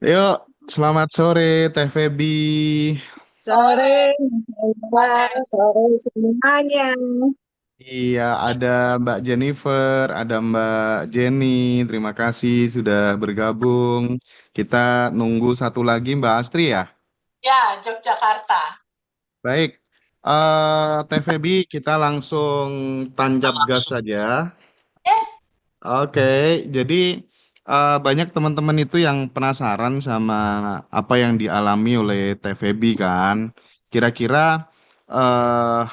Yuk, selamat sore Teh Febi. Sore, Mbak. Sore semuanya. Iya, ada Mbak Jennifer, ada Mbak Jenny. Terima kasih sudah bergabung. Kita nunggu satu lagi Mbak Astri ya. Ya, Yogyakarta. Baik, Teh Febi, kita langsung tancap gas saja. Eh, Oke, jadi banyak teman-teman itu yang penasaran sama apa yang dialami oleh TVB kan. Kira-kira eh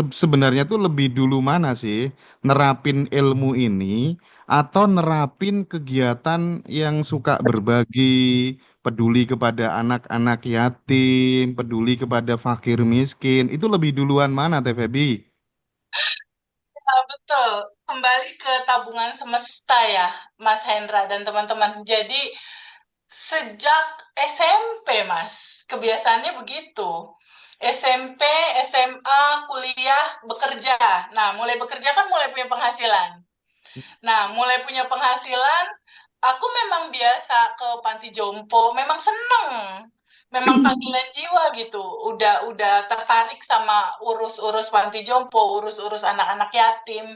sebenarnya tuh lebih dulu mana sih nerapin ilmu ini atau nerapin kegiatan yang suka berbagi, peduli kepada anak-anak yatim, peduli kepada fakir miskin, itu lebih duluan mana TVB? betul. Kembali ke tabungan semesta ya, Mas Hendra dan teman-teman. Jadi, sejak SMP, Mas, kebiasaannya begitu. SMP, SMA, kuliah, bekerja. Nah, mulai bekerja kan mulai punya penghasilan. Nah, mulai punya penghasilan, aku memang biasa ke panti jompo, memang seneng, memang panggilan jiwa gitu. Udah tertarik sama urus-urus panti jompo, urus-urus anak-anak yatim.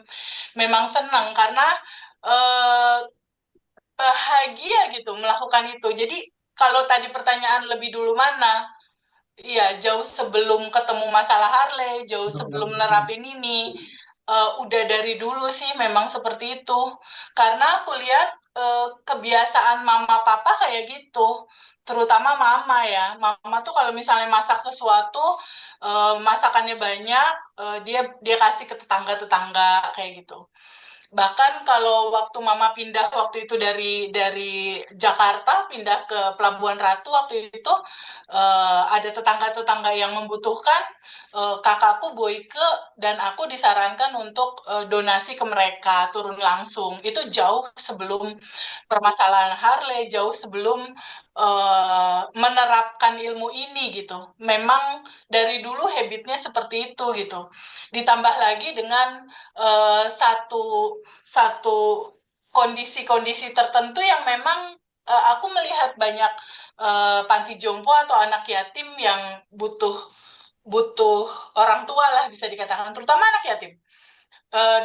Memang seneng karena eh, bahagia gitu melakukan itu. Jadi kalau tadi pertanyaan lebih dulu mana? Iya, jauh sebelum ketemu masalah Harley, jauh sebelum nerapin ini, udah dari dulu sih memang seperti itu. Karena aku lihat kebiasaan mama papa kayak gitu, terutama mama ya. Mama tuh kalau misalnya masak sesuatu, masakannya banyak, dia dia kasih ke tetangga-tetangga kayak gitu. Bahkan kalau waktu Mama pindah waktu itu dari Jakarta pindah ke Pelabuhan Ratu waktu itu ada tetangga-tetangga yang membutuhkan kakakku Boyke dan aku disarankan untuk donasi ke mereka turun langsung. Itu jauh sebelum permasalahan Harley, jauh sebelum menerapkan ilmu ini gitu. Memang dari dulu habitnya seperti itu gitu. Ditambah lagi dengan satu satu kondisi-kondisi tertentu yang memang aku melihat banyak panti jompo atau anak yatim yang butuh butuh orang tua lah bisa dikatakan, terutama anak yatim.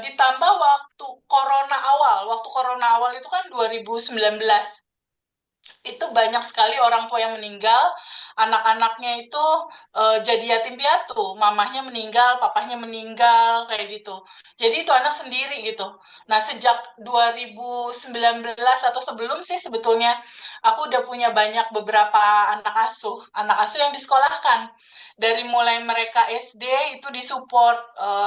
Ditambah waktu corona awal itu kan 2019 itu banyak sekali orang tua yang meninggal, anak-anaknya itu jadi yatim piatu, mamahnya meninggal, papahnya meninggal, kayak gitu. Jadi itu anak sendiri gitu. Nah, sejak 2019 atau sebelum sih sebetulnya, aku udah punya banyak beberapa anak asuh yang disekolahkan. Dari mulai mereka SD itu disupport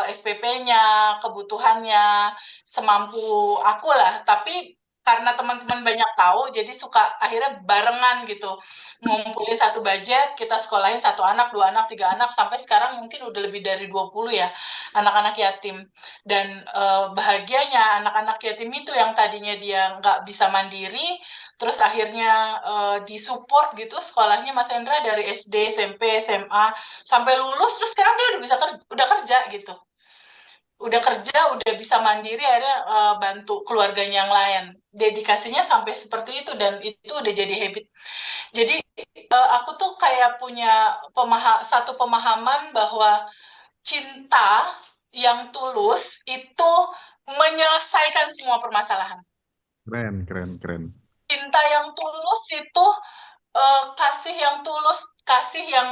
SPP-nya, kebutuhannya, semampu aku lah. Tapi karena teman-teman banyak tahu, jadi suka akhirnya barengan gitu. Ngumpulin satu budget, kita sekolahin satu anak, dua anak, tiga anak, sampai sekarang mungkin udah lebih dari 20 ya, anak-anak yatim. Dan bahagianya anak-anak yatim itu yang tadinya dia nggak bisa mandiri, terus akhirnya disupport gitu sekolahnya Mas Hendra dari SD, SMP, SMA, sampai lulus, terus sekarang dia udah bisa kerja, udah kerja gitu, udah kerja, udah bisa mandiri, akhirnya bantu keluarganya yang lain. Dedikasinya sampai seperti itu dan itu udah jadi habit. Jadi aku tuh kayak punya satu pemahaman bahwa cinta yang tulus itu menyelesaikan semua permasalahan. Keren, keren, keren. Cinta yang tulus itu kasih yang tulus, kasih yang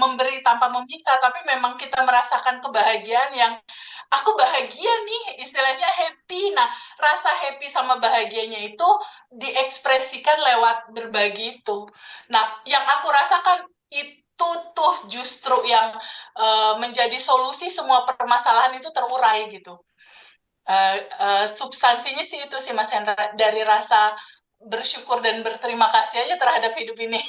memberi tanpa meminta, tapi memang kita merasakan kebahagiaan yang aku bahagia nih, istilahnya happy. Nah, rasa happy sama bahagianya itu diekspresikan lewat berbagi itu. Nah, yang aku rasakan itu tuh justru yang menjadi solusi semua permasalahan itu terurai gitu. Substansinya sih itu sih Mas Hendra, dari rasa bersyukur dan berterima kasih aja terhadap hidup ini.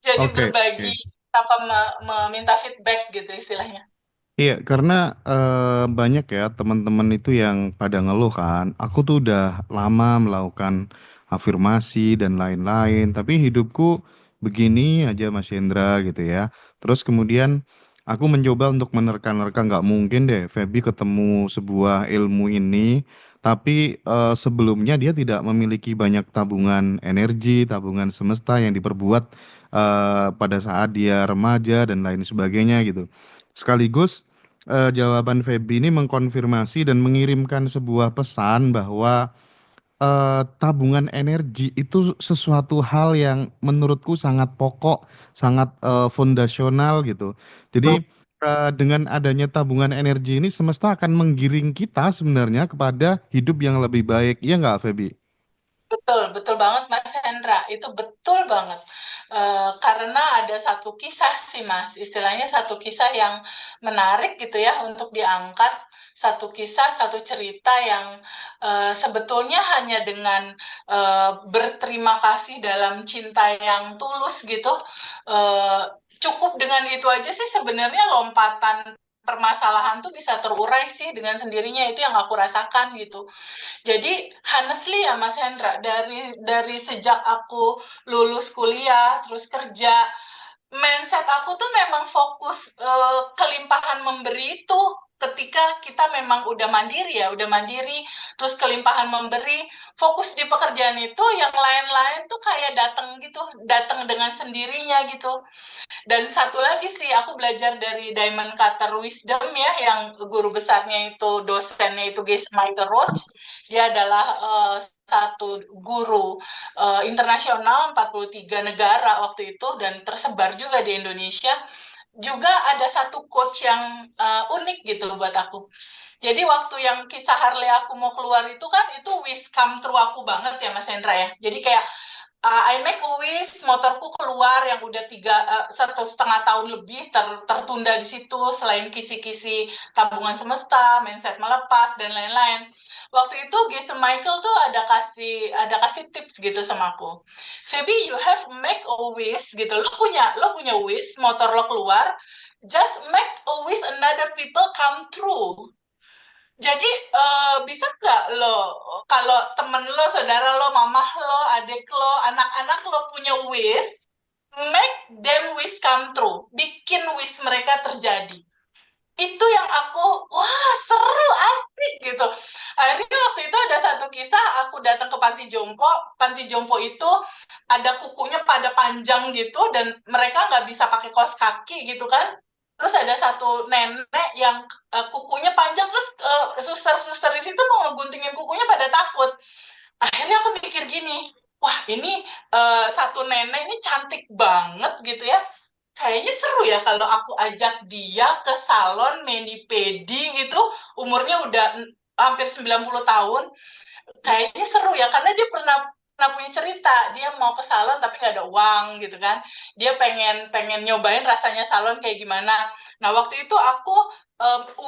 Jadi Oke, berbagi oke. tanpa meminta feedback gitu istilahnya. Iya, karena banyak ya teman-teman itu yang pada ngeluh kan. Aku tuh udah lama melakukan afirmasi dan lain-lain, tapi hidupku begini aja Mas Hendra gitu ya. Terus kemudian aku mencoba untuk menerka-nerka nggak mungkin deh Feby ketemu sebuah ilmu ini, tapi sebelumnya dia tidak memiliki banyak tabungan energi, tabungan semesta yang diperbuat pada saat dia remaja dan lain sebagainya gitu. Sekaligus jawaban Feby ini mengkonfirmasi dan mengirimkan sebuah pesan bahwa tabungan energi itu sesuatu hal yang menurutku sangat pokok, sangat fondasional gitu. Jadi dengan adanya tabungan energi ini semesta akan menggiring kita sebenarnya kepada hidup yang lebih baik. Iya nggak, Feby? Betul, betul banget Mas Hendra. Itu betul banget. Karena ada satu kisah sih Mas, istilahnya satu kisah yang menarik gitu ya untuk diangkat. Satu kisah, satu cerita yang sebetulnya hanya dengan berterima kasih dalam cinta yang tulus gitu. eh, Cukup dengan itu aja sih sebenarnya lompatan permasalahan tuh bisa terurai sih dengan sendirinya, itu yang aku rasakan gitu. Jadi honestly ya Mas Hendra, dari sejak aku lulus kuliah terus kerja, mindset aku tuh memang fokus kelimpahan memberi itu ketika kita memang udah mandiri, terus kelimpahan memberi, fokus di pekerjaan itu, yang lain-lain tuh kayak datang gitu, datang dengan sendirinya gitu. Dan satu lagi sih, aku belajar dari Diamond Cutter Wisdom ya, yang guru besarnya itu, dosennya itu Gase Michael Roach. Dia adalah satu guru internasional 43 negara waktu itu, dan tersebar juga di Indonesia. Juga ada satu coach yang unik gitu buat aku. Jadi waktu yang kisah Harley aku mau keluar itu kan, itu wish come true aku banget ya Mas Hendra ya. Jadi kayak I make a wish, motorku keluar yang udah 1,5 tahun lebih tertunda di situ, selain kisi-kisi tabungan semesta, mindset melepas dan lain-lain. Waktu itu Jason Michael tuh ada kasih tips gitu sama aku. Feby, you have make a wish gitu. Lo punya wish, motor lo keluar, just make a wish another people come true. Jadi bisa nggak lo, kalau temen lo, saudara lo, mamah lo, adik lo, anak-anak lo punya wish, make them wish come true, bikin wish mereka terjadi. Itu yang aku, wah seru, asik gitu. Akhirnya waktu itu ada satu kisah, aku datang ke panti jompo. Panti jompo itu ada kukunya pada panjang gitu, dan mereka nggak bisa pakai kaos kaki gitu kan. Terus ada satu nenek yang kukunya panjang, terus suster-suster di situ mau ngeguntingin kukunya pada takut. Akhirnya aku mikir gini, wah ini satu nenek ini cantik banget gitu ya. Kayaknya seru ya kalau aku ajak dia ke salon mani-pedi gitu, umurnya udah hampir 90 tahun. Kayaknya seru ya, karena dia pernah pernah punya cerita, dia mau ke salon tapi nggak ada uang gitu kan. Dia pengen pengen nyobain rasanya salon kayak gimana. Nah, waktu itu aku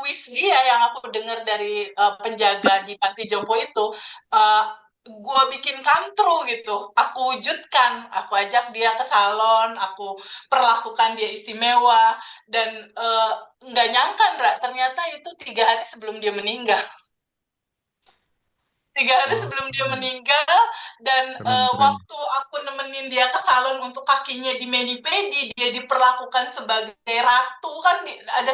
wish dia yang aku dengar dari penjaga di panti jompo itu, uh, gue bikin come true gitu. Aku wujudkan, aku ajak dia ke salon, aku perlakukan dia istimewa, dan nggak nyangka, Ndra, ternyata itu 3 hari sebelum dia meninggal. 3 hari Wow, sebelum dia meninggal, dan keren, keren. waktu aku nemenin dia ke salon untuk kakinya di mani-pedi, dia diperlakukan sebagai ratu kan. Ada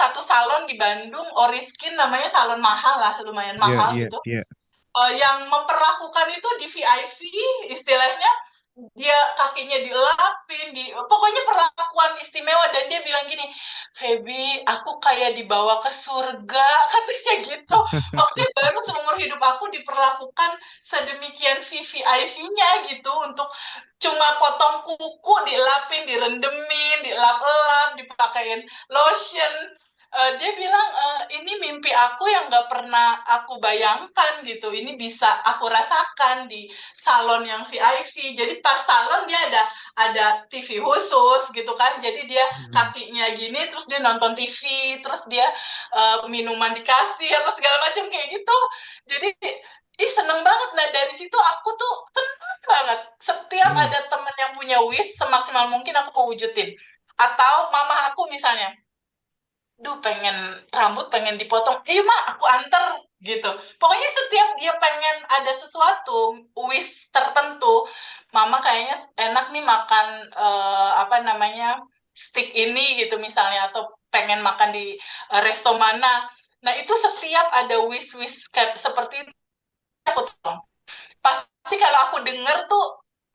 satu salon di Bandung, Oriskin namanya, salon mahal lah, lumayan Iya, mahal iya, gitu. iya. Yang memperlakukan itu di VIP, istilahnya dia kakinya dielapin, pokoknya perlakuan istimewa, dan dia bilang gini, Feby, aku kayak dibawa ke surga, katanya gitu. Maksudnya baru seumur hidup aku diperlakukan sedemikian VVIP-nya gitu, untuk cuma potong kuku, dielapin, direndemin, dielap-elap, dipakein lotion. Dia bilang, ini mimpi aku yang nggak pernah aku bayangkan gitu. Ini bisa aku rasakan di salon yang VIP. Jadi pas salon dia ada TV khusus gitu kan. Jadi dia Hmm. kakinya gini, terus dia nonton TV, terus dia minuman dikasih apa segala macam kayak gitu. Jadi ih seneng banget. Nah dari situ aku tuh seneng banget. Setiap Hmm. ada temen yang punya wish, semaksimal mungkin aku mau wujudin. Atau mama aku misalnya, duh pengen rambut pengen dipotong, iya mak aku anter gitu. Pokoknya setiap dia pengen ada sesuatu, wish tertentu, mama kayaknya enak nih makan apa namanya, steak ini gitu misalnya, atau pengen makan di resto mana, Nah, itu setiap ada wish-wish kayak seperti itu, aku tolong. Pasti kalau aku denger tuh,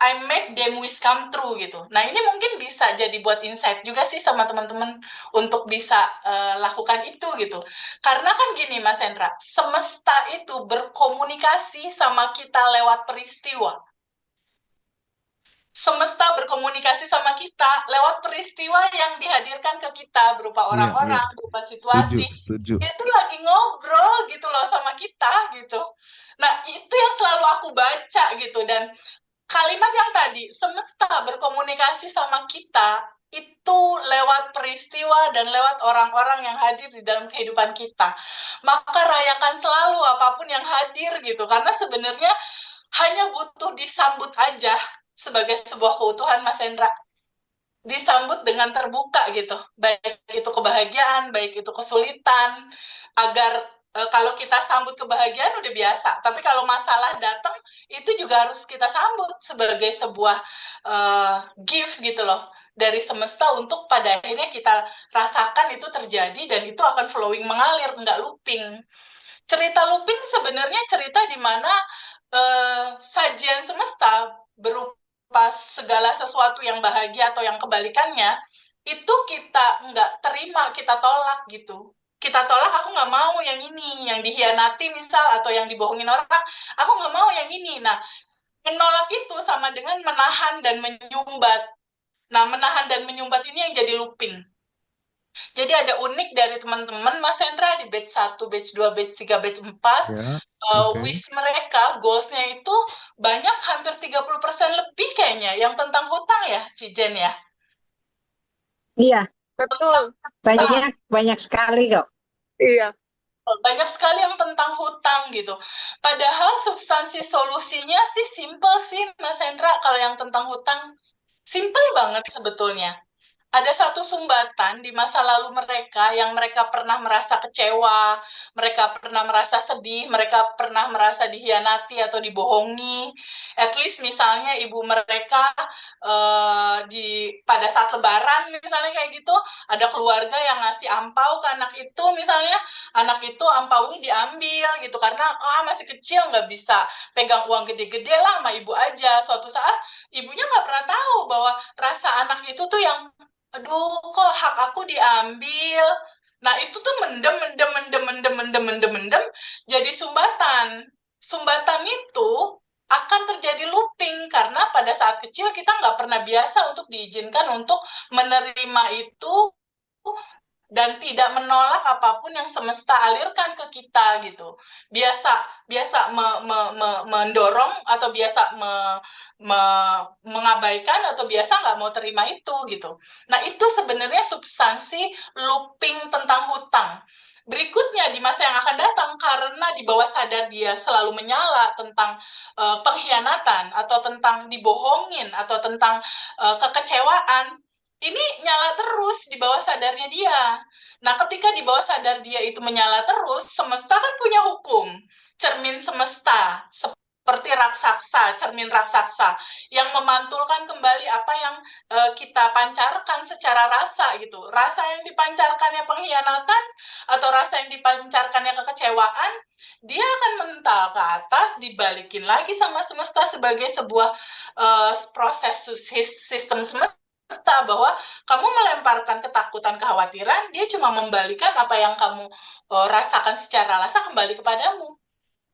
I make them wish come true gitu. Nah, ini mungkin bisa jadi buat insight juga sih sama teman-teman untuk bisa lakukan itu gitu. Karena kan gini Mas Hendra, semesta itu berkomunikasi sama kita lewat peristiwa. Semesta berkomunikasi sama kita lewat peristiwa yang dihadirkan ke kita berupa Iya, iya. orang-orang, berupa Setuju, situasi. setuju. Itu lagi ngobrol gitu loh sama kita gitu. Nah, itu yang selalu aku baca gitu. Dan kalimat yang tadi, semesta berkomunikasi sama kita, itu lewat peristiwa dan lewat orang-orang yang hadir di dalam kehidupan kita. Maka rayakan selalu apapun yang hadir gitu. Karena sebenarnya hanya butuh disambut aja sebagai sebuah keutuhan, Mas Hendra. Disambut dengan terbuka gitu, baik itu kebahagiaan, baik itu kesulitan, agar kalau kita sambut kebahagiaan udah biasa, tapi kalau masalah datang itu juga harus kita sambut sebagai sebuah gift gitu loh dari semesta untuk pada akhirnya kita rasakan itu terjadi dan itu akan flowing mengalir, nggak looping. Cerita looping sebenarnya cerita di mana sajian semesta berupa segala sesuatu yang bahagia atau yang kebalikannya, itu kita nggak terima, kita tolak gitu. Kita tolak, aku nggak mau yang ini, yang dihianati misal, atau yang dibohongin orang, aku nggak mau yang ini. Nah, menolak itu sama dengan menahan dan menyumbat. Nah, menahan dan menyumbat ini yang jadi looping. Jadi ada unik dari teman-teman Mas Hendra di batch satu, batch 2, batch 3, batch 4. Ya, oke. Wish mereka, goalsnya itu banyak, hampir 30% lebih kayaknya yang tentang hutang ya, Cijen ya. Iya, Betul. Hutang. banyak banyak sekali kok. Iya. Banyak sekali yang tentang hutang gitu. Padahal substansi solusinya sih simple sih Mas Hendra, kalau yang tentang hutang. Simple banget sebetulnya. Ada satu sumbatan di masa lalu mereka yang mereka pernah merasa kecewa, mereka pernah merasa sedih, mereka pernah merasa dihianati atau dibohongi. At least misalnya ibu mereka di pada saat Lebaran misalnya kayak gitu, ada keluarga yang ngasih ampau ke anak itu, misalnya anak itu ampaunya diambil gitu karena masih kecil nggak bisa pegang uang gede-gede lah sama ibu aja. Suatu saat ibunya nggak pernah tahu bahwa rasa anak itu tuh yang aduh kok hak aku diambil. Nah itu tuh mendem mendem mendem mendem mendem mendem mendem jadi sumbatan. Sumbatan itu akan terjadi looping karena pada saat kecil kita nggak pernah biasa untuk diizinkan untuk menerima itu dan tidak menolak apapun yang semesta alirkan ke kita gitu. Biasa biasa mendorong atau biasa mengabaikan atau biasa nggak mau terima itu gitu. Nah itu sebenarnya substansi looping tentang hutang. Berikutnya di masa yang akan datang karena di bawah sadar dia selalu menyala tentang pengkhianatan atau tentang dibohongin atau tentang kekecewaan, ini nyala terus di bawah sadarnya dia. Nah, ketika di bawah sadar dia itu menyala terus, semesta kan punya hukum. Cermin semesta, seperti raksasa, cermin raksasa, yang memantulkan kembali apa yang kita pancarkan secara rasa gitu. Rasa yang dipancarkannya pengkhianatan atau rasa yang dipancarkannya kekecewaan, dia akan mental ke atas, dibalikin lagi sama semesta sebagai sebuah proses sistem semesta bahwa kamu melemparkan ketakutan, kekhawatiran, dia cuma membalikan apa yang kamu rasakan secara rasa kembali kepadamu.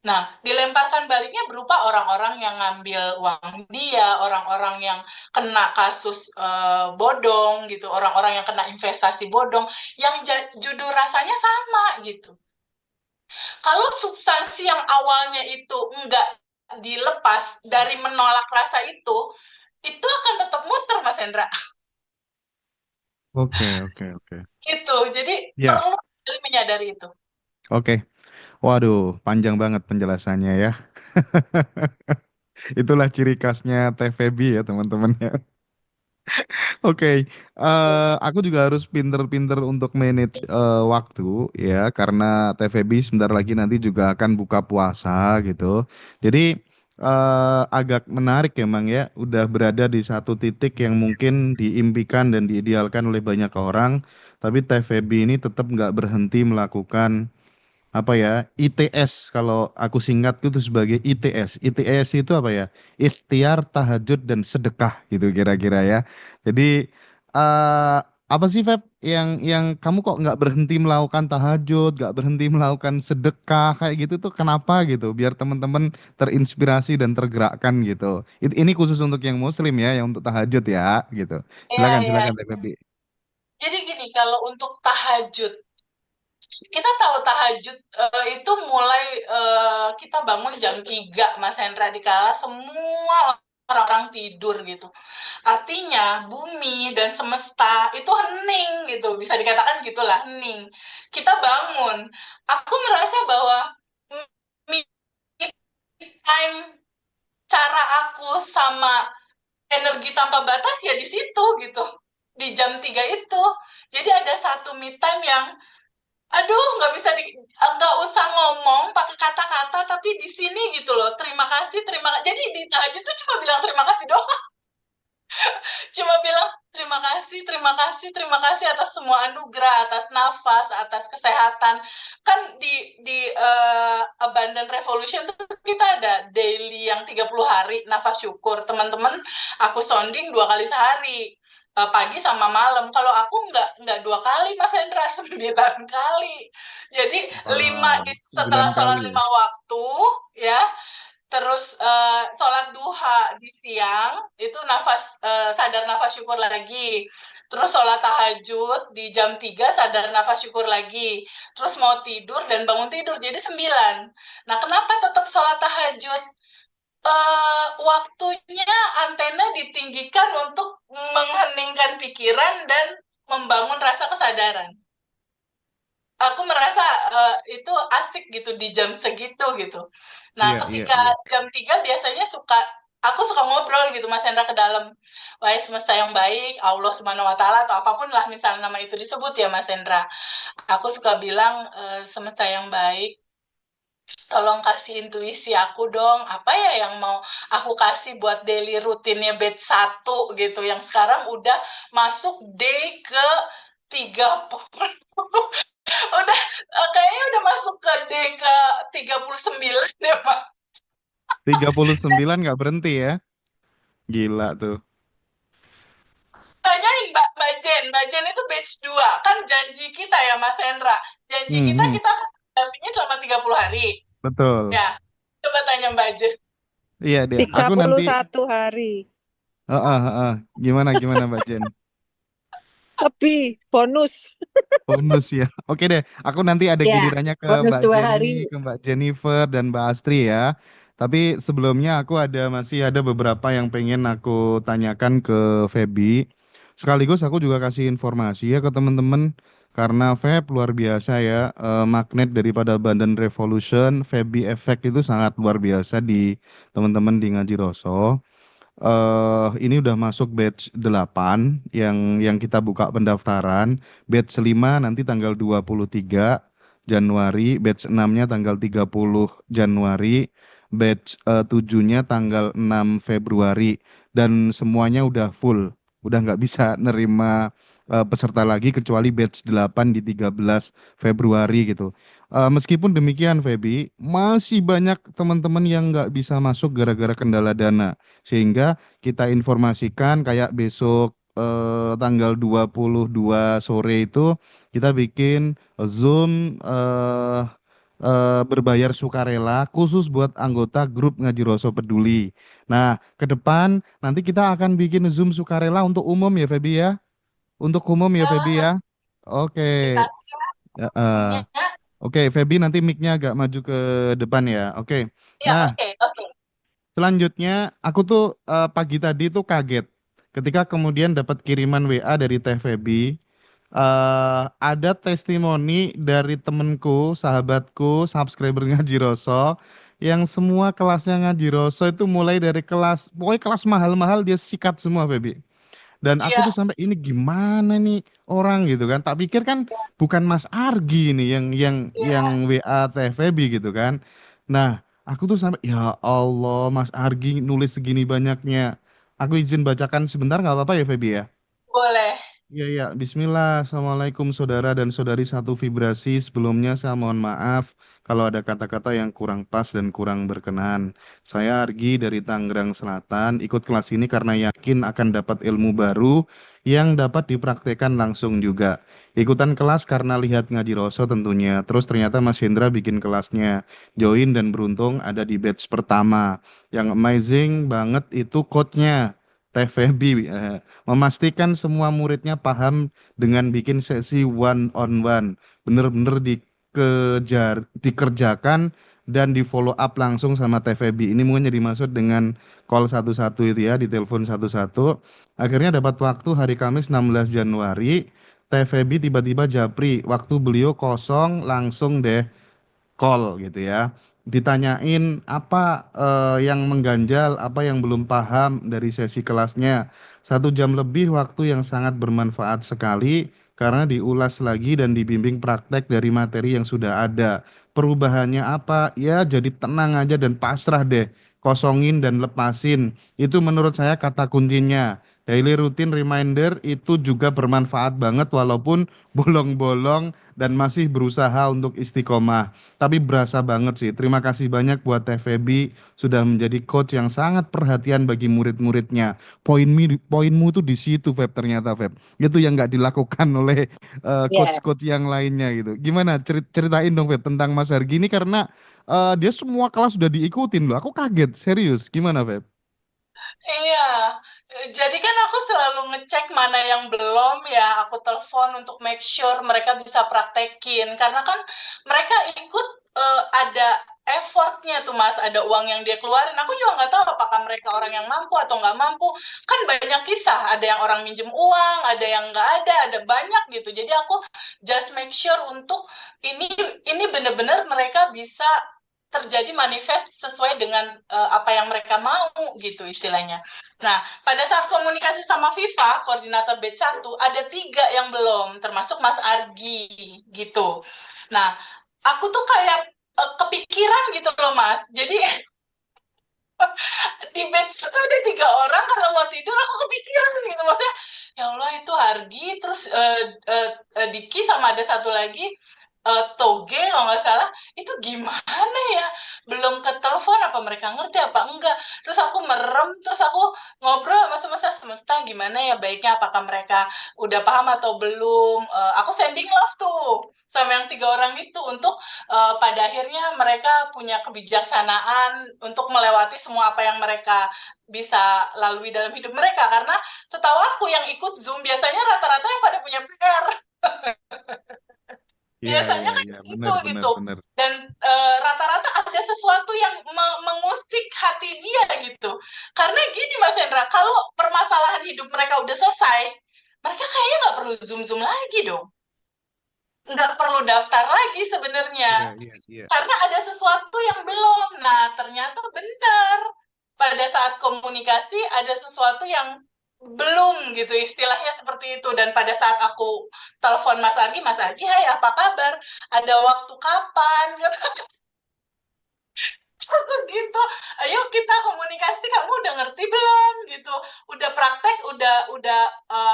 Nah, dilemparkan baliknya berupa orang-orang yang ngambil uang dia, orang-orang yang kena kasus bodong gitu, orang-orang yang kena investasi bodong, yang judul rasanya sama gitu. Kalau substansi yang awalnya itu enggak dilepas dari menolak rasa itu akan tetap muter, Mas Hendra. Oke, oke, oke. Gitu. Jadi Ya, perlu menyadari itu. oke. Waduh, panjang banget penjelasannya ya. Itulah ciri khasnya TVB ya, teman-teman ya. Oke, aku juga harus pinter-pinter untuk manage waktu ya, karena TVB sebentar lagi nanti juga akan buka puasa gitu. Jadi agak menarik emang ya, udah berada di satu titik yang mungkin diimpikan dan diidealkan oleh banyak orang, tapi TVB ini tetap nggak berhenti melakukan apa ya, ITS, kalau aku singkat itu sebagai ITS. ITS itu apa ya? Ikhtiar, tahajud, dan sedekah gitu kira-kira ya. Jadi eh apa sih Feb yang kamu kok nggak berhenti melakukan tahajud, nggak berhenti melakukan sedekah kayak gitu tuh kenapa gitu? Biar teman-teman terinspirasi dan tergerakkan gitu. Ini khusus untuk yang Muslim ya, yang untuk tahajud ya gitu. Iya, Silakan iya. silakan Teh Febi. Jadi gini, kalau untuk tahajud, kita tahu tahajud itu mulai kita bangun jam 3 Mas Hendra, dikala semua orang-orang tidur gitu. Artinya bumi dan semesta itu hening gitu, bisa dikatakan gitulah, hening. Kita bangun. Aku merasa bahwa me time, cara aku sama energi tanpa batas ya di situ gitu. Di jam 3 itu. Jadi ada satu me time yang aduh, nggak usah ngomong pakai kata-kata, tapi di sini gitu loh, terima kasih, terima kasih. Jadi di tahajud tuh cuma bilang terima kasih doang, cuma bilang terima kasih, terima kasih, terima kasih atas semua anugerah, atas nafas, atas kesehatan. Kan di Abundant Revolution tuh kita ada daily yang 30 hari nafas syukur. Teman-teman, aku sounding 2 kali sehari, pagi sama malam. Kalau aku nggak 2 kali, Mas Hendra, 9 kali. Jadi Wow, setelah 9 kali sholat ya. 5 waktu, ya, terus sholat duha di siang itu sadar nafas syukur lagi. Terus sholat tahajud di jam 3 sadar nafas syukur lagi. Terus mau tidur dan bangun tidur jadi 9. Nah, kenapa tetap sholat tahajud? Waktunya antena ditinggikan untuk mengheningkan pikiran dan membangun rasa kesadaran. Aku merasa itu asik gitu di jam segitu gitu. Nah, Iya, iya, ketika iya. jam 3 biasanya aku suka ngobrol gitu Mas Hendra ke dalam. Wahai semesta yang baik, Allah Subhanahu wa taala atau apapun lah misalnya nama itu disebut ya Mas Hendra. Aku suka bilang, semesta yang baik, tolong kasih intuisi aku dong. Apa ya yang mau aku kasih buat daily rutinnya batch 1 gitu, yang sekarang udah masuk day ke 30. Udah, kayaknya udah masuk ke DK 39 deh, Pak. 39 nggak berhenti ya. Gila tuh. Tanyain Mbak Jen itu batch 2. Kan janji kita ya, Mas Hendra. Janji Hmm, kita, hmm, kita dampingnya selama 30 hari. betul. Ya, coba tanya Mbak Jen. Iya dia. tiga Aku puluh nanti, satu hari. Gimana gimana Mbak Jen? Lebih bonus. Bonus ya. Oke deh. Aku nanti ada Ya, gilirannya ke bonus Mbak dua Jenny, hari. ke Mbak Jennifer dan Mbak Astri ya. Tapi sebelumnya aku masih ada beberapa yang pengen aku tanyakan ke Feby. Sekaligus aku juga kasih informasi ya ke teman-teman. Karena Feb luar biasa ya, magnet daripada Bandan Revolution, Feby Effect itu sangat luar biasa di teman-teman di Ngaji Roso. Ini udah masuk batch 8 yang kita buka pendaftaran. Batch 5 nanti tanggal 23 Januari, batch 6-nya tanggal 30 Januari, batch 7-nya tanggal 6 Februari dan semuanya udah full. Udah nggak bisa nerima peserta lagi kecuali batch 8 di 13 Februari gitu. Meskipun demikian, Feby, masih banyak teman-teman yang nggak bisa masuk gara-gara kendala dana. Sehingga kita informasikan kayak besok tanggal 22 sore itu kita bikin Zoom berbayar sukarela khusus buat anggota grup Ngaji Roso Peduli. Nah, ke depan nanti kita akan bikin Zoom sukarela untuk umum ya Feby ya. Untuk umum ya Feby ya. Oke. Kita Ya, oke, Feby nanti mic-nya agak maju ke depan ya. Oke. ya, Nah, oke, oke. selanjutnya, aku tuh pagi tadi tuh kaget ketika kemudian dapat kiriman WA dari Teh Feby. Ada testimoni dari temenku, sahabatku, subscriber Ngaji Roso, yang semua kelasnya Ngaji Roso itu mulai dari kelas, pokoknya kelas mahal-mahal dia sikat semua, Feby. Dan aku tuh Iya, sampai ini gimana nih orang gitu kan. Tak pikir kan bukan Mas Argi ini yang iya. WA Teh Feby gitu kan. Nah, aku tuh sampai ya Allah Mas Argi nulis segini banyaknya. Aku izin bacakan sebentar nggak apa-apa ya Feby ya? Boleh. Iya, iya. Bismillah. Assalamualaikum saudara dan saudari satu vibrasi. Sebelumnya saya mohon maaf kalau ada kata-kata yang kurang pas dan kurang berkenan. Saya Argi dari Tangerang Selatan. Ikut kelas ini karena yakin akan dapat ilmu baru yang dapat dipraktekkan langsung juga. Ikutan kelas karena lihat ngaji Roso tentunya. Terus ternyata Mas Hendra bikin kelasnya. Join dan beruntung ada di batch pertama. Yang amazing banget itu coach-nya. Teh Feby. Memastikan semua muridnya paham dengan bikin sesi one on one, bener-bener dikerjakan dan di follow up langsung sama TVB. Ini mungkin jadi maksud dengan call satu-satu itu ya, di telepon satu-satu. Akhirnya dapat waktu hari Kamis 16 Januari, TVB tiba-tiba japri, waktu beliau kosong langsung deh call gitu ya. Ditanyain apa yang mengganjal, apa yang belum paham dari sesi kelasnya. 1 jam lebih waktu yang sangat bermanfaat sekali karena diulas lagi dan dibimbing praktek dari materi yang sudah ada. Perubahannya apa? Ya jadi tenang aja dan pasrah deh. Kosongin dan lepasin. Itu menurut saya kata kuncinya. Daily routine reminder itu juga bermanfaat banget walaupun bolong-bolong dan masih berusaha untuk istiqomah. Tapi berasa banget sih. Terima kasih banyak buat Teh Feby sudah menjadi coach yang sangat perhatian bagi murid-muridnya. Poinmu tuh di situ, Feb, ternyata, Feb. Itu yang nggak dilakukan oleh Iya. coach-coach yang lainnya gitu. Gimana? Ceritain dong, Feb, tentang Mas Argi ini karena dia semua kelas sudah diikutin loh. Aku kaget, serius. Gimana, Feb? Iya, jadi kan aku selalu ngecek mana yang belum ya, aku telepon untuk make sure mereka bisa praktekin. Karena kan mereka ikut ada effortnya tuh Mas, ada uang yang dia keluarin. Aku juga nggak tahu apakah mereka orang yang mampu atau nggak mampu. Kan banyak kisah, ada yang orang minjem uang, ada yang nggak ada banyak gitu. Jadi aku just make sure untuk ini ini benar-benar mereka bisa terjadi manifest sesuai dengan apa yang mereka mau gitu istilahnya. Nah, pada saat komunikasi sama FIFA, koordinator batch 1, ada 3 yang belum, termasuk Mas Argi gitu. Nah, aku tuh kayak kepikiran gitu loh Mas. Jadi di batch itu ada 3 orang, kalau mau tidur aku kepikiran gitu. Maksudnya, ya Allah itu Argi, terus Diki sama ada satu lagi, Toge kalau nggak salah, itu gimana ya? Belum ke telepon apa mereka ngerti apa enggak? Terus aku merem, terus aku ngobrol sama semesta semesta gimana ya baiknya, apakah mereka udah paham atau belum? Aku sending love tuh sama yang 3 orang itu untuk pada akhirnya mereka punya kebijaksanaan untuk melewati semua apa yang mereka bisa lalui dalam hidup mereka. Karena setahu aku yang ikut Zoom biasanya rata-rata yang pada punya PR. Iya, Biasanya iya, kan iya. gitu Benar, benar, gitu. benar. Dan rata-rata ada sesuatu yang mengusik hati dia gitu. Karena gini Mas Hendra, kalau permasalahan hidup mereka udah selesai, mereka kayaknya nggak perlu zoom-zoom lagi dong. Nggak perlu daftar lagi sebenarnya. Iya, iya, iya. Karena ada sesuatu yang belum. Nah, ternyata benar. Pada saat komunikasi ada sesuatu yang belum gitu, istilahnya seperti itu. Dan pada saat aku telepon Mas Argi, hai apa kabar? Ada waktu kapan? Aku gitu, ayo kita komunikasi, kamu udah ngerti belum gitu, udah praktek, udah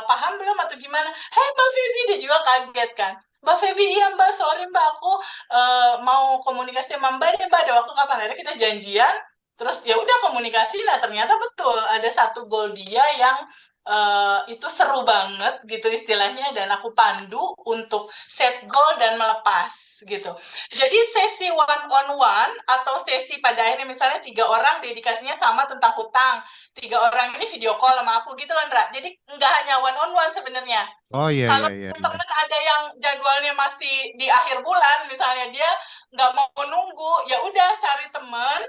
paham belum atau gimana? Hei Mbak Feby, dia juga kaget kan. Mbak Feby, iya Mbak, sorry Mbak, aku mau komunikasi sama Mbak deh Mbak, ada waktu kapan? Akhirnya kita janjian, terus ya udah komunikasi. Nah ternyata betul ada satu goal dia yang itu seru banget gitu istilahnya, dan aku pandu untuk set goal dan melepas gitu. Jadi sesi one on one atau sesi pada akhirnya misalnya 3 orang dedikasinya sama tentang hutang, 3 orang ini video call sama aku gitu loh, Ndra. Jadi nggak hanya one on one sebenarnya. Oh, iya, Kalau iya, iya, iya. teman-teman ada yang jadwalnya masih di akhir bulan, misalnya dia nggak mau nunggu, ya udah cari teman.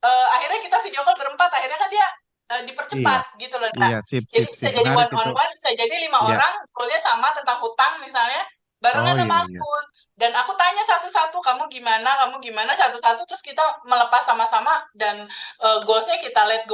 Akhirnya kita video call berempat. Akhirnya kan dia Iya, dipercepat gitu loh, Ndra. iya, sip, Jadi sip, bisa sip. jadi Menarik one itu. on one, bisa jadi lima Iya. orang, goalnya sama tentang hutang misalnya, Oh, barengan iya, sama iya. aku. Dan aku tanya satu-satu, kamu gimana, satu-satu, terus kita melepas sama-sama, dan goalsnya kita let go